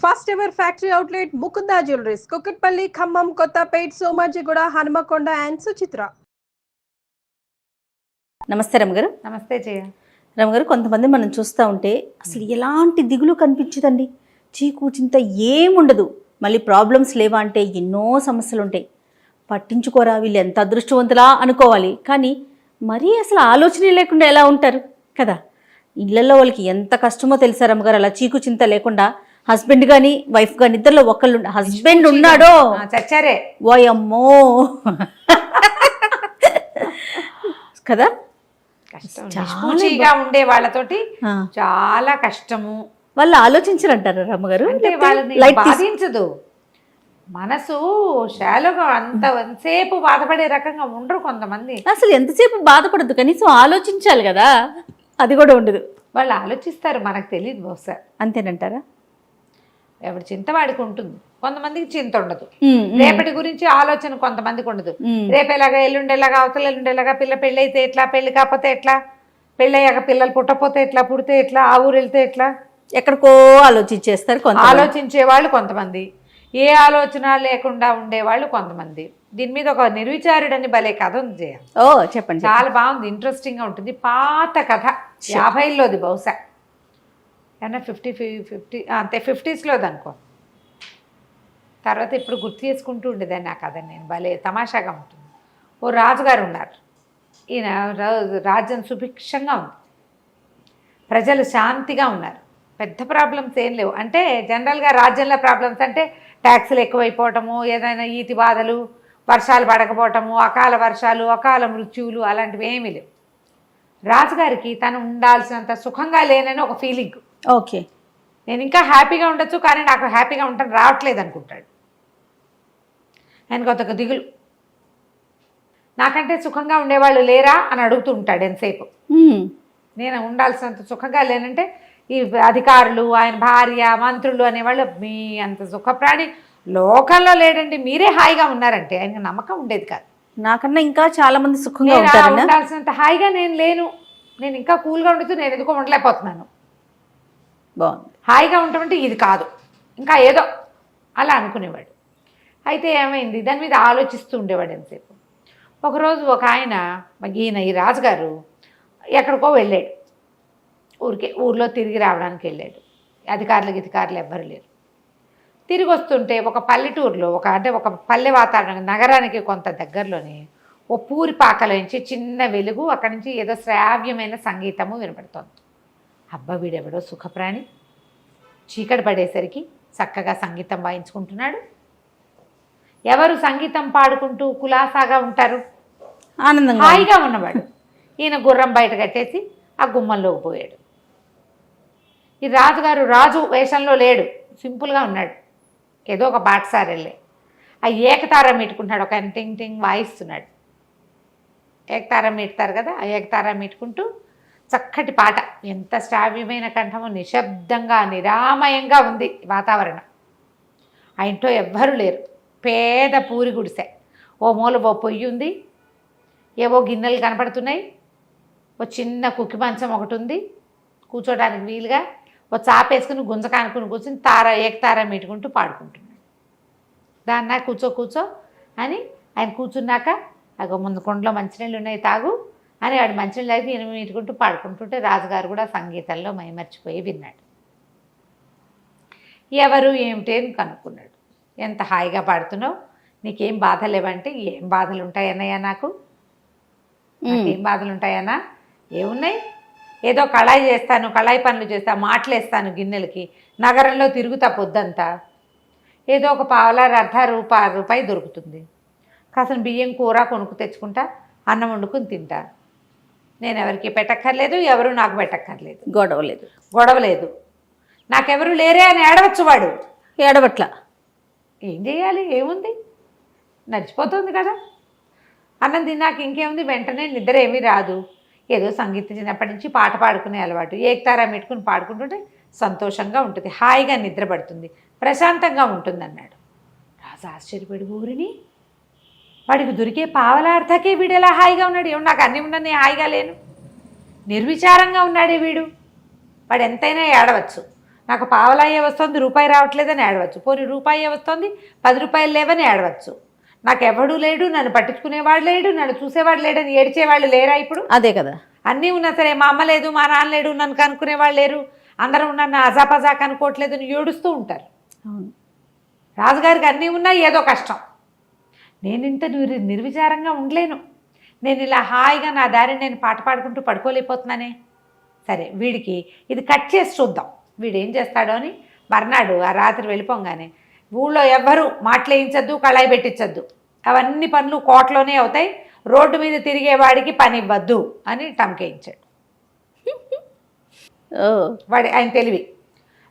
First ever factory outlet Mukunda jewelleries Kukatpally, Khammam, Kothapet, Somajiguda, Hanumakonda and Suchitra. నమస్తే రమగారు. నమస్తే జయ. రమగారు, కొంతమంది మనం చూస్తూ ఉంటే అసలు ఎలాంటి దిగులు కనిపించదండి, చీకు చింత ఏముండదు, మళ్ళీ ప్రాబ్లమ్స్ లేవా అంటే ఎన్నో సమస్యలు ఉంటాయి. పట్టించుకోరా వీళ్ళు ఎంత అదృష్టవంతులా అనుకోవాలి, కానీ మరీ అసలు ఆలోచనే లేకుండా ఎలా ఉంటారు కదా. ఇళ్లలో వాళ్ళకి ఎంత కష్టమో తెలుసా రమగారు, అలా చీకు చింత లేకుండా హస్బెండ్ కానీ వైఫ్ కానీ ఇద్దరిలో ఒకళ్ళు హస్బెండ్ ఉన్నాడో చచ్చారే ఓయమ్మో కదా. నిష్పూచిగా ఉండే వాళ్ళతోటి చాలా కష్టము. వాళ్ళు ఆలోచించరంటారు రమ్మగారు, అంటే వాళ్ళని బాధించదు మనసు. శాలోగా ఎంతసేపు బాధపడే రకంగా ఉండరు కొంతమంది. అసలు ఎంతసేపు బాధపడద్దు, కనీసం ఆలోచించాలి కదా, అది కూడా ఉండదు. వాళ్ళు ఆలోచిస్తారు, మనకు తెలియదు బహుశా. అంతేనంటారా? ఎవరి చింత వాడికి ఉంటుంది, కొంతమందికి చింత ఉండదు. రేపటి గురించి ఆలోచన కొంతమందికి ఉండదు. రేపేలాగా, ఎల్లుండేలాగా, అవతల ఎల్లుండేలాగా, పెళ్ళి అయితే ఎట్లా, పెళ్లి కాకపోతే ఎట్లా, పెళ్ళయ్యాక పిల్లలు పుట్టపోతే ఎట్లా, పుడితే ఎట్లా, ఆ ఊరు వెళ్తే ఎట్లా, ఎక్కడికో ఆలోచించేస్తారు. ఆలోచించే వాళ్ళు కొంతమంది, ఏ ఆలోచన లేకుండా ఉండేవాళ్ళు కొంతమంది. దీని మీద ఒక నిర్విచారుడని భలే కథ ఉంది జయ. ఓ చెప్పండి. చాలా బాగుంది, ఇంట్రెస్టింగ్గా ఉంటుంది. పాత కథ, 50లోది బహుశా, ఏమన్నా 50 అంతే 50స్లోది అనుకో. తర్వాత ఇప్పుడు గుర్తు చేసుకుంటూ ఉండేదాన్ని ఆ కథ నేను. భలే తమాషాగా ఉంటుంది. ఓ రాజుగారు ఉన్నారు. ఈయన రాజ్యం సుభిక్షంగా ఉంది, ప్రజలు శాంతిగా ఉన్నారు, పెద్ద ప్రాబ్లమ్స్ ఏం లేవు. అంటే జనరల్గా రాజ్యంలో ప్రాబ్లమ్స్ అంటే ట్యాక్సులు ఎక్కువైపోవటము, ఏదైనా ఈతి బాధలు, వర్షాలు పడకపోవటము, అకాల వర్షాలు, అకాల మృత్యువులు, అలాంటివి ఏమీ లేవు. రాజుగారికి తను ఉండాల్సినంత సుఖంగా లేనని ఒక ఫీలింగ్. ఓకే, నేను ఇంకా హ్యాపీగా ఉండొచ్చు, కానీ నాకు హ్యాపీగా ఉండటం రావట్లేదు అనుకుంటాడు. ఆయనకు ఒక దిగులు, నాకంటే సుఖంగా ఉండేవాళ్ళు లేరా అని అడుగుతూ ఉంటాడు ఎంతసేపు. నేను ఉండాల్సినంత సుఖంగా లేనంటే ఈ అధికారులు, ఆయన భార్య, మంత్రులు అనేవాళ్ళు మీ అంత సుఖప్రాణి లోకంలో లేడండి, మీరే హాయిగా ఉన్నారంటే ఆయనకు నమ్మకం ఉండేది కాదు. నాకన్నా ఇంకా చాలా మంది సుఖంగా ఉంటారు, ఉండాల్సినంత హాయిగా నేను లేను, నేను ఇంకా కూల్గా ఉండుతూ నేను ఎందుకో ఉండలేకపోతున్నాను. బాగుంది, హాయిగా ఉండటమంటే ఇది కాదు, ఇంకా ఏదో అలా అనుకునేవాడు. అయితే ఏమైంది, దాని మీద ఆలోచిస్తూ ఉండేవాడు ఎంతసేపు. ఒకరోజు ఒక ఆయన, ఈయన ఈ రాజుగారు ఎక్కడికో వెళ్ళాడు, ఊర్లో తిరిగి రావడానికి వెళ్ళాడు. అధికారులు ఎవ్వరు లేరు. తిరిగి వస్తుంటే ఒక పల్లెటూరులో ఒక పల్లె వాతావరణం, నగరానికి కొంత దగ్గరలోనే ఓ పూరి పాకలోంచి చిన్న వెలుగు, అక్కడి నుంచి ఏదో శ్రావ్యమైన సంగీతము వినపడుతోంది. అబ్బా వీడెవడో సుఖప్రాణి, చీకటి పడేసరికి చక్కగా సంగీతం వాయించుకుంటున్నాడు. ఎవరు సంగీతం పాడుకుంటూ కులాసాగా ఉంటారు, ఆనందంగా హాయిగా ఉన్నవాడు. ఈయన గుర్రం బయట కట్టేసి ఆ గుమ్మంలోకి పోయాడు. ఈ రాజుగారు రాజు వేషంలో లేడు, సింపుల్గా ఉన్నాడు. ఏదో ఒక బాటసారి వెళ్ళే ఆ ఏకతార మీటుకుంటున్నాడు. ఒక ఆయన టింగ్ టింగ్ వాయిస్తున్నాడు. ఏకతార మీటుతారు కదా, ఆ ఏకతార మీటుకుంటూ చక్కటి పాట, ఎంత శ్రావ్యమైన కంఠము, నిశ్శబ్దంగా నిరామయంగా ఉంది వాతావరణం. ఆ ఇంట్లో ఎవ్వరూ లేరు, పేద పూరి గుడిసె. ఓ మూల ఓ పొయ్యి ఉంది, ఏవో గిన్నెలు కనపడుతున్నాయి, ఓ చిన్న కుక్కి మంచం ఒకటి ఉంది కూర్చోడానికి వీలుగా. ఓ చాపేసుకుని గుంజకానుకుని కూర్చుని ఏకతార మీటుకుంటూ పాడుకుంటున్నాడు. దాన్న కూర్చో అని ఆయన కూర్చున్నాక, అగో ముందు కొండలో మంచినీళ్ళు ఉన్నాయి తాగు అని వాడు మంచినీళ్ళు అయితే ఈయన మీటుకుంటూ పాడుకుంటుంటే రాజుగారు కూడా సంగీతంలో మైమర్చిపోయి విన్నాడు. ఎవరు ఏమిటి అని కనుక్కున్నాడు. ఎంత హాయిగా పాడుతున్నావు, నీకేం బాధలు లేవంటే, ఏం బాధలు ఉంటాయన్నయ్యా, నాకేం బాధలు ఉంటాయన్నా, ఏమున్నాయి, ఏదో కళాయి పనులు చేస్తా, మాటలేస్తాను గిన్నెలకి, నగరంలో తిరుగుతా పొద్దంతా, ఏదో ఒక పావలా అర్ధ రూపాయి దొరుకుతుంది, కాసిన బియ్యం కూర కొనుక్కు తెచ్చుకుంటా, అన్నం వండుకుని తింటా, నేను ఎవరికి పెట్టక్కర్లేదు, ఎవరు నాకు పెట్టక్కర్లేదు, గొడవ లేదు, నాకెవరు లేరే అని ఏడవచ్చు. వాడు ఏడవట్ల, ఏం చేయాలి, ఏముంది, నడిచిపోతుంది కదా. అన్నం తిన్నాక ఇంకేముంది, వెంటనే నిద్ర ఏమీ రాదు. ఏదో సంగీతం చిన్నప్పటి నుంచి పాట పాడుకునే అలవాటు, ఏకతారా పెట్టుకుని పాడుకుంటుంటే సంతోషంగా ఉంటుంది, హాయిగా నిద్ర పడుతుంది, ప్రశాంతంగా ఉంటుంది అన్నాడు. రాజు ఆశ్చర్యపడి, ఊరిని వాడికి దొరికే పావలార్థకే వీడు ఎలా హాయిగా ఉన్నాడు, ఏమో నాకు అన్నీ ఉన్నా నేను హాయిగా లేను, నిర్విచారంగా ఉన్నాడే వీడు, వాడు ఎంతైనా ఏడవచ్చు, నాకు పావలాయే వస్తుంది, రూపాయి రావట్లేదని ఏడవచ్చు. పోనీ రూపాయే వస్తుంది, 10 రూపాయలు లేవని ఏడవచ్చు. నాకు ఎవడూ లేడు, నన్ను పట్టించుకునేవాడు లేడు, నన్ను చూసేవాడు లేడని ఏడ్చేవాళ్ళు లేరా ఇప్పుడు? అదే కదా. అన్నీ ఉన్నా సరే మా అమ్మ లేదు, మా నాన్న లేడు, నన్ను కనుక్కునేవాళ్ళు లేరు, అందరూ నన్ను అజాపజా కనుక్కోవట్లేదు అని ఏడుస్తూ ఉంటారు. అవును. రాజుగారికి అన్నీ ఉన్నా ఏదో కష్టం. నేను ఇంత నిర్విచారంగా ఉండలేను. నేను ఇలా హాయిగా నా దారిని నేను పాట పాడుకుంటూ పడుకోలేకపోతున్నానే. సరే వీడికి ఇది కట్ చేసి చూద్దాం, వీడు ఏం చేస్తాడో అని. మర్నాడు ఆ రాత్రి వెళ్ళిపోగానే ఊళ్ళో ఎవ్వరూ మాటలేయించద్దు, కళాయి పెట్టించద్దు, అవన్నీ పనులు కోటలోనే అవుతాయి, రోడ్డు మీద తిరిగేవాడికి పని ఇవ్వద్దు అని టంకేయించాడు. వాడి ఆయన తెలివి.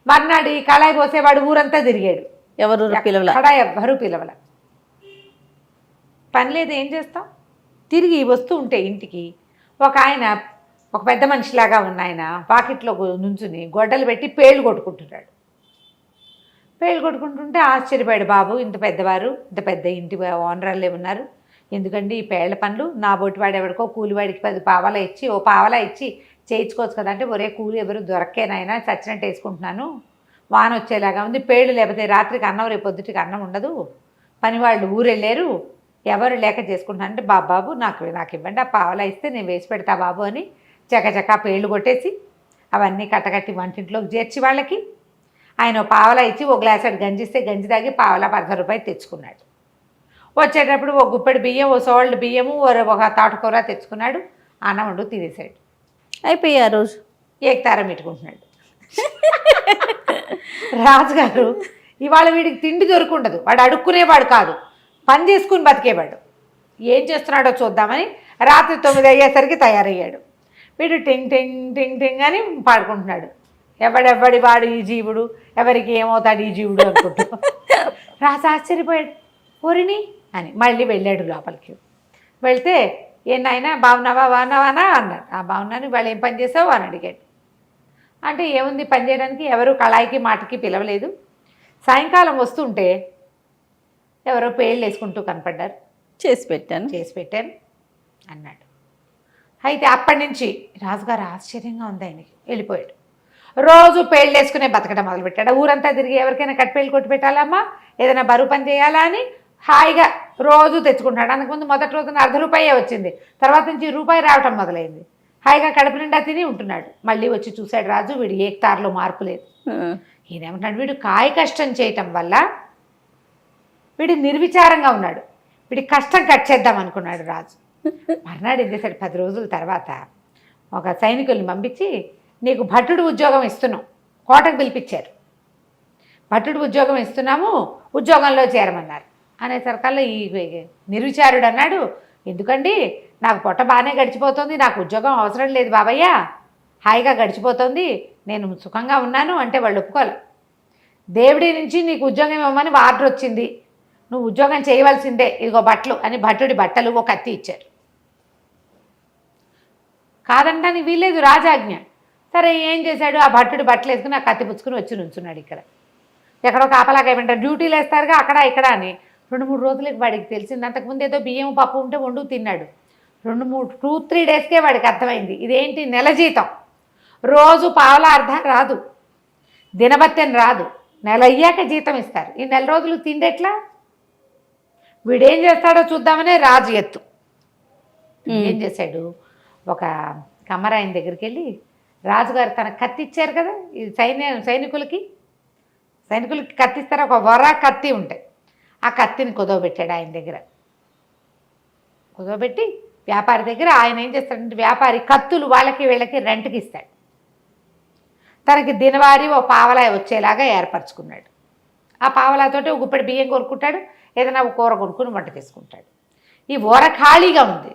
మర్నాడు ఈ కళాయి పోసేవాడు ఊరంతా తిరిగాడు, ఎవరు పిలవల, కళాయి ఎవ్వరూ పిలవల. పని లేదు, ఏం చేస్తాం. తిరిగి వస్తూ ఉంటే ఇంటికి ఒక ఆయన, ఒక పెద్ద మనిషిలాగా ఉన్న ఆయన వాకిట్లో నుంచుని గొడ్డలు పెట్టి పేళ్ళు కొట్టుకుంటున్నాడు. పేళ్ళు కొట్టుకుంటుంటే ఆశ్చర్యపోయాడు. బాబు, ఇంత పెద్దవారు, ఇంత పెద్ద ఇంటి ఓనర్లే ఉన్నారు, ఎందుకండి ఈ పేళ్ల పనులు? నా బొట్టివాడు ఎవరికో కూలివాడికి 10 పావలా ఇచ్చి, ఓ పావలా ఇచ్చి చేయించుకోవచ్చు కదా అంటే, ఒరే కూలి ఎవరు దొరక్కేనైనా, చచ్చినట్టు వేసుకుంటున్నాను, వాన వచ్చేలాగా ఉంది, పేళ్ళు లేకపోతే రాత్రికి అన్నం, రేపు పొద్దుటికి అన్నం ఉండదు, పనివాళ్ళు ఊరెళ్ళారు, ఎవరు లేక చేసుకుంటున్నాను అంటే, బాబు నాకు ఇవ్వండి, ఆ పావలా ఇస్తే నేను వేసి పెడతా బాబు అని చకచకా పేళ్ళు కొట్టేసి అవన్నీ కట్టకట్టి వంటింట్లోకి చేర్చి వాళ్ళకి ఆయన పావలా ఇచ్చి ఒక గ్లాసెడ్ గంజిస్తే గంజి తాగి పావలా 10 రూపాయలు తెచ్చుకున్నాడు. వచ్చేటప్పుడు ఒక గుప్పెడు బియ్యం, ఓ సోల్డ్ బియ్యము, ఒక తోటకూర తెచ్చుకున్నాడు. అన్నం వండు తినేసాడు. అయిపోయి ఆ రోజు ఏకతారం పెట్టుకుంటున్నాడు. రాజుగారు ఇవాళ వీడికి తిండి దొరుకుండదు, వాడు అడుక్కునేవాడు కాదు, పని చేసుకుని బతికేవాడు. ఏం చేస్తున్నాడో చూద్దామని రాత్రి 9 అయ్యేసరికి తయారయ్యాడు. వీడు టింగ్ టింగ్ టింగ్ టింగ్ అని పాడుకుంటున్నాడు. ఎవడెవ్వడి వాడు ఈ జీవుడు, ఎవరికి ఏమవుతాడు ఈ జీవుడు అనుకుంటూ. రాజు ఆశ్చర్యపోయాడు. ఓరిని అని మళ్ళీ వెళ్ళాడు లోపలికి. వెళ్తే, నాయనా బాగున్నావా అన్నాడు. బాగున్నాను, వాళ్ళు ఏం పని చేసావు అని అడిగాడు. అంటే ఏముంది పని చేయడానికి, ఎవరు కళాయికి మాటకి పిలవలేదు, సాయంకాలం వస్తుంటే ఎవరో పేళ్ళు వేసుకుంటూ కనపడ్డారు, చేసి పెట్టాను అన్నాడు. అయితే అప్పటి నుంచి రాజుగారు ఆశ్చర్యంగా ఉంది ఆయనకి. వెళ్ళిపోయాడు. రోజు పేళ్ళు వేసుకునే బతకడం మొదలుపెట్టాడు. ఊరంతా తిరిగి ఎవరికైనా కట్టిపేళ్ళు కొట్టి పెట్టాలమ్మా, ఏదైనా బరువు పని చేయాలా అని హాయిగా రోజు తెచ్చుకుంటాడు. అందుకుముందు మొదటి రోజున 1/2 రూపాయే వచ్చింది, తర్వాత నుంచి రూపాయి రావటం మొదలైంది. హాయిగా కడుపు నిండా తిని ఉంటున్నాడు. మళ్ళీ వచ్చి చూశాడు రాజు, వీడు ఏకతారులో మార్పు లేదు. ఈయనేమంటాడు, వీడు కాయ కష్టం చేయటం వల్ల వీడు నిర్విచారంగా ఉన్నాడు, వీడి కష్టం కట్ చేద్దాం అనుకున్నాడు రాజు. మర్నాడు ఏం చేశాడు, 10 రోజుల తర్వాత ఒక సైనికుల్ని పంపించి, నీకు భటుడు ఉద్యోగం ఇస్తున్నాం, కోటకు పిలిపించారు, భటుడు ఉద్యోగం ఇస్తున్నాము, ఉద్యోగంలో చేరమన్నారు. అనేసరికల్లా ఈ నిర్విచారుడు అన్నాడు, ఎందుకండి నాకు పొట్ట బాగానే గడిచిపోతుంది, నాకు ఉద్యోగం అవసరం లేదు బాబయ్య, హాయిగా గడిచిపోతుంది, నేను సుఖంగా ఉన్నాను అంటే వాళ్ళు ఒప్పుకోలే. దేవుడి నుంచి నీకు ఉద్యోగం ఇవ్వమని ఆర్డర్ వచ్చింది, నువ్వు ఉద్యోగం చేయవలసిందే, ఇదిగో బట్టలు అని భటుడి బట్టలు ఒక కత్తి ఇచ్చారు. కాదంటానికి వీల్లేదు, రాజాజ్ఞ. సరే ఏం చేశాడు, ఆ భట్టుడు బట్టలు వేసుకుని ఆ కత్తి పుచ్చుకుని వచ్చి నుంచున్నాడు. ఎక్కడో కాపలాగా ఏమంటారు, డ్యూటీలు వేస్తారుగా అక్కడ ఇక్కడ అని. 2-3 రోజులకి వాడికి తెలిసింది. అంతకుముందు ఏదో బియ్యం పప్పు ఉంటే వండు తిన్నాడు. 2-3 డేస్కే వాడికి అర్థమైంది, ఇదేంటి నెల జీతం, రోజు పావలా అర్ధం రాదు, దినబత్తెని రాదు, నెల అయ్యాక జీతం ఇస్తారు, ఈ నెల రోజులు తిండెట్లా? వీడేం చేస్తాడో చూద్దామనే రాజు ఎత్తు. ఏం చేశాడు, ఒక కమ్మరాయన దగ్గరికి వెళ్ళి, రాజుగారు తన కత్తి ఇచ్చారు కదా, ఈ సైనికులకి కత్తిస్తారు, ఒక వర కత్తి ఉంటాయి, ఆ కత్తిని కుదవబెట్టాడు ఆయన దగ్గర. కుదవబెట్టి వ్యాపారి దగ్గర ఆయన ఏం చేస్తాడంటే, వ్యాపారి కత్తులు వాళ్ళకి వీళ్ళకి రెంట్కి ఇస్తాడు. తనకి దినవారీ ఓ పావలా వచ్చేలాగా ఏర్పరచుకున్నాడు. ఆ పావలాతోటి ఒక గుప్పెడు బియ్యం కొనుక్కుంటాడు, ఏదైనా ఒక కూర కొనుక్కుని వంట చేసుకుంటాడు. ఈ ఊర ఖాళీగా ఉంది.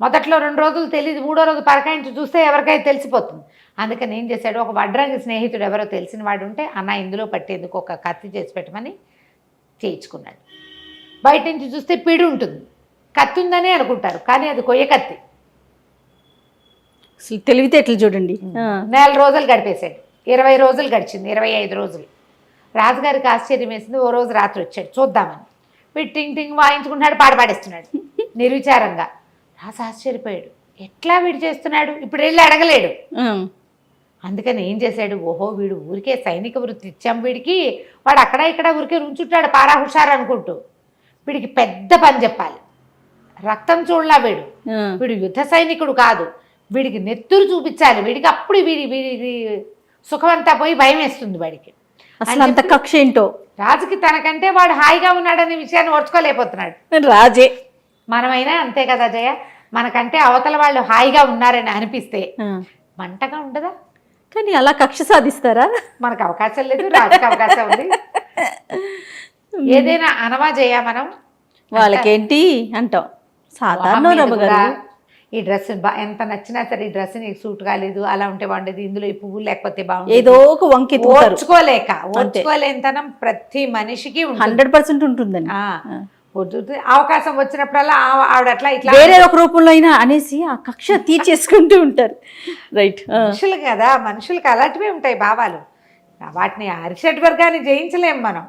మొదట్లో 2 రోజులు తెలియదు, 3వ రోజు పరకాయించి చూస్తే ఎవరికైనా తెలిసిపోతుంది. అందుకని ఏం చేశాడు, ఒక వడ్రంగి స్నేహితుడు ఎవరో తెలిసిన వాడు ఉంటే, అన్న ఇందులో పట్టేందుకు ఒక కత్తి చేసి పెట్టమని చేయించుకున్నాడు. బయట నుంచి చూస్తే పిడి ఉంటుంది, కత్తి ఉందనే అనుకుంటారు, కానీ అది కొయ్య కత్తి. తెలివితేటలు చూడండి. 4 రోజులు గడిపేశాడు. 20 రోజులు గడిచింది, 25 రోజులు. రాజుగారికి ఆశ్చర్యం వేసింది. ఓ రోజు రాత్రి వచ్చాడు చూద్దామని. వీడు టింగ్ టింగ్ వాయించుకుంటున్నాడు, పాడేస్తున్నాడు నిర్విచారంగా. రాజు ఆశ్చర్యపోయాడు, ఎట్లా వీడు చేస్తున్నాడు, ఇప్పుడు వెళ్ళి అడగలేడు. అందుకని ఏం చేశాడు, ఓహో వీడు ఊరికే సైనిక వృత్తి ఇచ్చాం వీడికి, వాడు అక్కడ ఇక్కడ ఊరికే రుంచుంటాడు పారా హుషారు అనుకుంటూ, వీడికి పెద్ద పని చెప్పాలి. రక్తం చూడలా వీడు యుద్ధ సైనికుడు కాదు, వీడికి నెత్తురు చూపించాలి, వీడికి అప్పుడు వీడి సుఖమంతా పోయి భయం వేస్తుంది వాడికి. అసలు అంత కక్ష ఏంటో రాజుకి తనకంటే వాడు హాయిగా ఉన్నాడనే విషయాన్ని ఓర్చుకోలేకపోతున్నాడు. రాజే. మనమైనా అంతే కదా జయ, మనకంటే అవతల వాళ్ళు హాయిగా ఉన్నారని అనిపిస్తే మంటగా ఉండదా? కానీ అలా కక్ష సాధిస్తారా? మనకు అవకాశం లేదు, రాజుకి అవకాశం ఉంది. ఏదైనా అనవా జయ మనం, వాళ్ళకేంటి అంటాం సాధారణ రమ్మగారు. ఈ డ్రెస్ ఎంత నచ్చినా సరే ఈ డ్రెస్ నీకు సూట్ కాలేదు, అలా ఉంటే బాగుండేది, ఇందులో ఈ పువ్వులు లేకపోతే బాగుంది, ఏదో ఒక వంకి ఓర్చుకోలేనితనం ప్రతి మనిషికి 100% ఉంటుందండి. అవకాశం వచ్చినప్పుడల్లా ఆవిడ అట్లా ఇట్లా వేరే ఒక రూపంలో అయినా అనేసి ఆ కక్ష తీర్చేసుకుంటూ ఉంటారు. రైట్. మనుషులు కదా, మనుషులకి అలాంటివే ఉంటాయి భావాలు. వాటిని అరిషడ్ వర్గాన్ని జయించలేం మనం,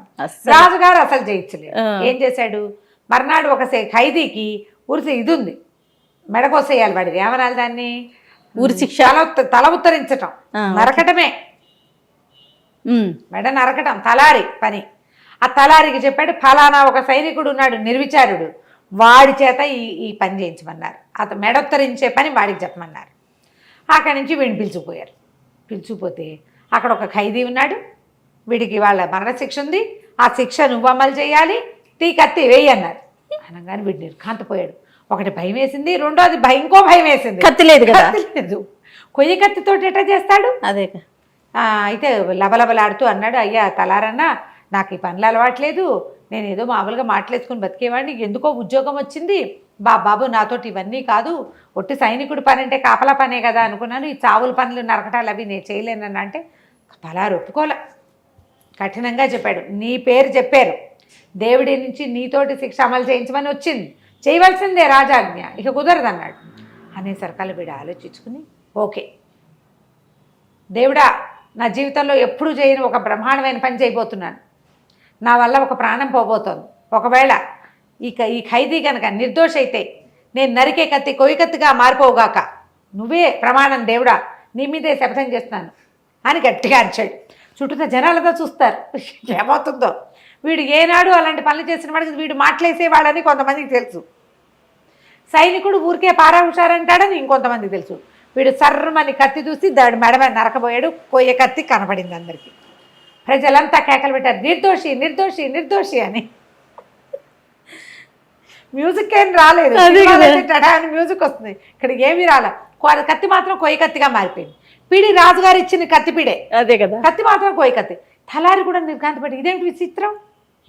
రాజుగారు అసలు జయించలేము. ఏం చేశాడు, మర్నాడు ఒక ఖైదీకి ఉరిసి ఇది ఉంది, మెడకోసేయాలి వాడిది, ఏమనాలి దాన్ని, ఊరి శిక్ష, తల ఉత్తరించటం, నరకటమే, మెడ నరకటం తలారి పని. ఆ తలారికి చెప్పాడు, ఫలానా ఒక సైనికుడు ఉన్నాడు నిర్విచారుడు, వాడి చేత ఈ పని చేయించమన్నారు, అతను మెడొత్తరించే పని వాడికి చెప్పమన్నారు. అక్కడి నుంచి వీడిని పిలుచుకుపోయారు. పిలుచుకుపోతే అక్కడ ఒక ఖైదీ ఉన్నాడు, వీడికి వాళ్ళ మరణశిక్ష ఉంది, ఆ శిక్ష నువ్వు అమలు చేయాలి, కత్తి వేయి అన్నారు. అనగానే వీడు నిర్ఘాంతపోయాడు. ఒకటి భయం వేసింది, రెండోది ఇంకో భయం వేసింది, కత్తి లేదు కదా, లేదు, కొయ్య కత్తితో ఎట్లా చేస్తాడు. అదే అయితే లబలబలాడుతూ అన్నాడు, అయ్యా తలారన్నా నాకు ఈ పనులు అలవాట్లేదు, నేను ఏదో మామూలుగా మాటలేసుకుని బతికేవాడిని, ఎందుకో ఉద్యోగం వచ్చింది, బాబు నాతోటి ఇవన్నీ కాదు, ఒట్టి సైనికుడి పని అంటే కాపలా పనే కదా అనుకున్నాను, ఈ చావుల పనులు నరకటాలు అవి నేను చేయలేనన్నా అంటే పలారు ఒప్పుకోలే, కఠినంగా చెప్పాడు. నీ పేరు చెప్పారు, దేవుడి నుంచి నీతోటి శిక్ష అమలు చేయించమని వచ్చింది, చేయవలసిందే రాజాజ్ఞ, ఇక కుదరదన్నాడు. అనేసరికల్లా వీడు ఆలోచించుకుని ఓకే దేవుడా, నా జీవితంలో ఎప్పుడూ చేయని ఒక బ్రహ్మాండమైన పని చేయబోతున్నాను, నా వల్ల ఒక ప్రాణం పోబోతోంది, ఒకవేళ ఈ ఖైదీ కనుక నిర్దోష అయితే నేను నరికే కత్తి కొయ్య కత్తిగా మారిపోవుగాక, నువ్వే ప్రమాణం దేవుడా, నీ మీదే శపథం చేస్తున్నాను అని గట్టిగా అరిచాడు. చుట్టూ జనాలతో చూస్తారు ఏమవుతుందో, వీడు ఏనాడు అలాంటి పనులు చేసిన వాడికి వీడు మాటలేసేవాడని కొంతమందికి తెలుసు, సైనికుడు ఊరికే పారా హుషారంటాడని ఇంకొంతమందికి తెలుసు. వీడు సర్రమని కత్తి చూసి దాడి మెడమే నరకబోయాడు, కొయ్య కత్తి కనపడింది అందరికీ. ప్రజలంతా కేకలు పెట్టారు, నిర్దోషి నిర్దోషి నిర్దోషి అని. మ్యూజిక్ ఏం రాలేదు, మ్యూజిక్ వస్తుంది, ఇక్కడ ఏమీ రాలే, కత్తి మాత్రం కొయ్య కత్తిగా మారిపోయింది. పిడి రాజుగారు ఇచ్చిన కత్తి పిడే, అదే కదా, కత్తి మాత్రం కొయ్య కత్తి. తలారి కూడా నిర్ఘాంతపడి ఇదేంటి విచిత్రం,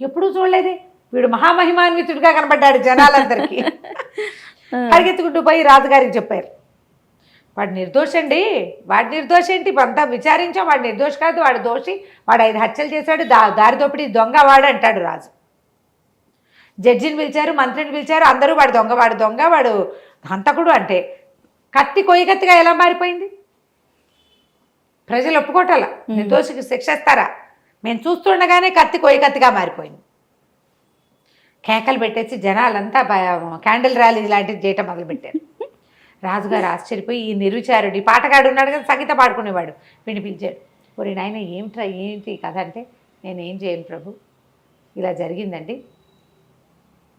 ఎప్పుడూ చూడలేదే, వీడు మహామహిమాన్వితుడిగా కనబడ్డాడు జనాలందరికీ. పరిగెత్తుకుంటూ పోయి రాజుగారికి చెప్పారు, వాడు నిర్దోషండి, వాడు నిర్దోషేంటి, అంతా విచారించాం, వాడు నిర్దోష కాదు, వాడు దోషి, వాడు 5 హత్యలు చేశాడు, దారి దోపిడి దొంగ వాడు అంటాడు రాజు. జడ్జిని పిలిచారు, మంత్రిని పిలిచారు, అందరూ వాడు దొంగ వాడు హంతకుడు అంటే కత్తి కొయ్య కత్తిగా ఎలా మారిపోయింది? ప్రజలు ఒప్పుకోటాల, నిర్దోషికి శిక్షిస్తారా? మేము చూస్తుండగానే కత్తి కొయ్య కత్తిగా మారిపోయింది. కేకలు పెట్టేసి జనాలంతా క్యాండిల్ ర్యాలీ లాంటిది చేయటం మొదలుపెట్టారు. రాజుగారు ఆశ్చర్యపోయి, ఈ నిర్విచారుడు, ఈ పాటగాడు ఉన్నాడు కదా సంగీత పాడుకునేవాడు, వీడిని పిలిచాడు. ఒరే నాయన ఏంటి కథ అంటే, నేనేం చేయను ప్రభు, ఇలా జరిగిందండి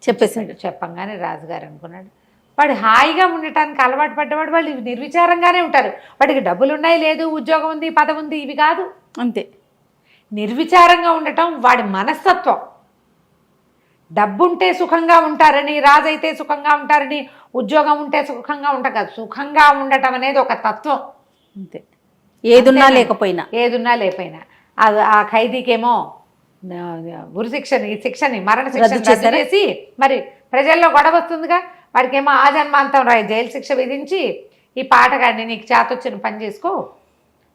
చెప్పేశాడు. చెప్పంగానే రాజుగారు అనుకున్నాడు, వాడు హాయిగా ఉండటానికి అలవాటు పడ్డవాడు, వాళ్ళు నిర్విచారంగానే ఉంటారు, వాడికి డబ్బులు ఉన్నాయి, లేదు ఉద్యోగం ఉంది, పదవి ఉంది, ఇవి కాదు, అంతే. నిర్విచారంగా ఉండటం వాడి మనస్తత్వం. డబ్బుంటే సుఖంగా ఉంటారని, రాజైతే సుఖంగా ఉంటారని, ఉద్యోగం ఉంటే సుఖంగా ఉంటారు కదా, సుఖంగా ఉండటం అనేది ఒక తత్వం, అంతే. ఏదున్నా లేకపోయినా ఆ ఖైదీకేమో ఉరి శిక్షని మరణ శిక్ష చేసి మరి ప్రజల్లో గొడవ వస్తుందిగా, వాడికేమో ఆజన్మాంతం జైలు శిక్ష విధించి ఈ పాటగాడిని నీకు చేతొచ్చిన పని చేసుకో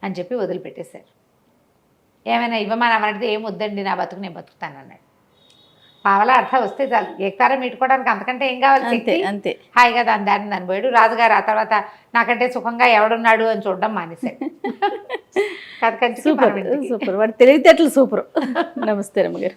అని చెప్పి వదిలిపెట్టేశారు. ఏమైనా ఇవ్వమని అడిగితే ఏం వద్దండి, నా బతుకు నేను బతుకుతాను అన్నాడు. పావలా అర్థం వస్తే చాలు, ఏకతారం మీటుకోవడానికి అంతకంటే ఏం కావాలి, అంతే. హాయిగా దాన్ని పోయాడు. రాజుగారు ఆ తర్వాత నాకంటే సుఖంగా ఎవడున్నాడు అని చూడడం మానేశాడు. సూపర్, వాడి తెలివితేటలు సూపర్. నమస్తే రమ్మగారు.